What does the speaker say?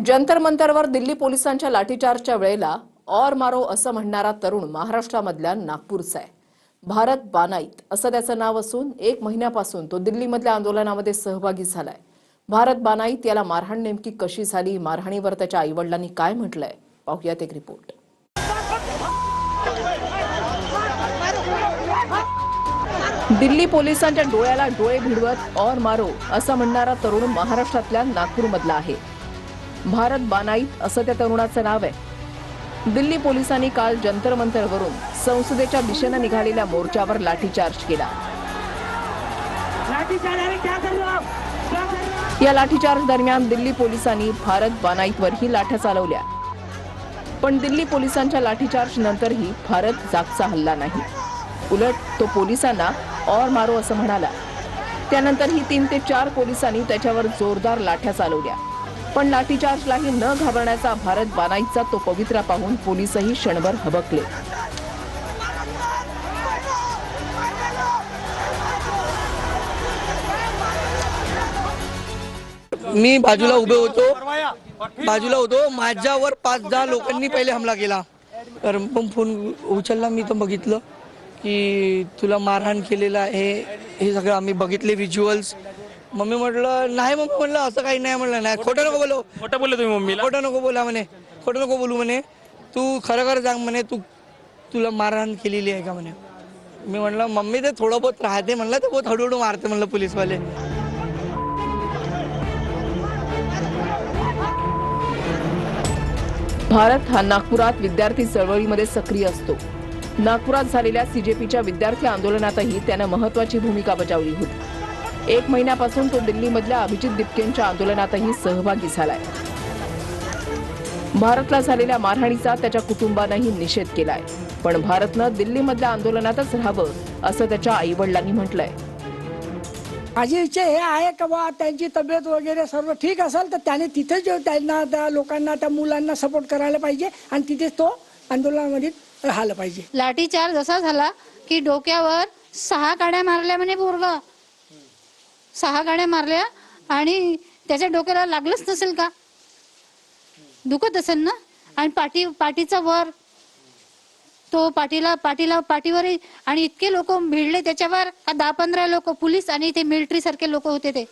जंतर मंतरवर दिल्ली पोलिसांच्या लाठीचार्जच्या वेळेला और मारो असं म्हणणारा तरुण महाराष्ट्रामधल्या नागपूरचा आहे। भारत बानाईत असं त्याचं नाव असून 1 महिन्यापासून तो दिल्लीमधल्या आंदोलनामध्ये सहभागी झालाय। भारत बानाईत याला मारहाण नेमकी कशी झाली, मारहाणीवर त्याच्या आईवडिलांनी काय म्हटलंय, पाहूयात एक रिपोर्ट। दिल्ली पोलिसांच्या डोळ्याला डोळे भिडवत और मारो असं म्हणणारा तरुण महाराष्ट्रातल्या नागपूरमधला आहे। भारत बानाईत असं त्या तरुणाचं नाव आहे। दिल्ली पोलिसांनी काल जंतर मंतरवरून संसदेच्या दिशेने निघालेल्या मोर्चावर लाठीचार्ज केला। या लाठीचार्ज दरम्यान दिल्ली पोलिसांनी भारत बानाईतवरही लाठ्या चालवल्या, पण दिल्ली पोलिसांच्या लाठीचार्ज नंतरही भारत जागचा हल्ला नाही। उलट तो पोलिसांना और मारो असं म्हणाला। त्यानंतरही 3 ते 4 पोलिसांनी त्याच्यावर जोरदार लाठ्या चालवल्या, पण लाठीचार्जलाही न घाबरण्याचा भारत बानाईतचा तो पवित्रा पाहून पोलिसही क्षणभर हबकले। मी बाजूला उभे होतो माझ्यावर 5-10 लोकांनी पहिले हमला केला। तर पण फोन उचलला मी, तर बघितलं की तुला मारहाण केलेला आहे, हे सगळं आम्ही बघितले व्हिज्युअल्स। मम्मी म्हटलं नाही, मम्मी म्हटलं असं काही नाही, म्हटलं नाही, खोटं नको बोलू। खोटं बोलले तुम्ही मम्मीला? खोटं नको बोला म्हणे, खोटं नको बोलू म्हणे, तू खरं खरं सांग म्हणे, तुला मारहाण केलेली आहे का म्हणे। मी म्हटलं मम्मी ते थोडं बहुत राहते, म्हणलं ते बहुत हळूहळू मारते म्हणलं पोलीसवाले। भारत हा नागपुरात विद्यार्थी चळवळीमध्ये सक्रिय असतो। नागपुरात झालेल्या सीजेपीच्या विद्यार्थी आंदोलनातही त्याने महत्त्वाची भूमिका बजावली होती। 1 महिन्यापासून तो दिल्लीमधल्या अभिजित दिपकेंच्या आंदोलनातही सहभागी झालाय। भारतला झालेल्या मारहाणीचा त्याच्या कुटुंबानेही निषेध केलाय, पण भारतनं दिल्लीमधल्या आंदोलनातच राहावं असं त्याच्या आईवडिलांनी म्हटलंय। माझी इच्छा हे आहे की बा त्यांची तब्येत वगैरे सर्व ठीक असेल तर त्याने तिथेच त्यांना, त्या लोकांना, त्या मुलांना सपोर्ट करायला पाहिजे आणि तिथेच तो आंदोलनामध्ये राहायला पाहिजे। लाठीचार्ज असा झाला की डोक्यावर 6 काड्या मारल्या म्हणे पोरग, 6 काड्या मारल्या आणि त्याच्या डोक्याला लागलंच नसेल का, दुखत असेल ना। आणि पाठीचा वर, तो पाठीवर आणि इतके लोक भिडले त्याच्यावर, 10-15 लोक पोलीस आणि ते मिलिटरी सारखे लोक होते ते।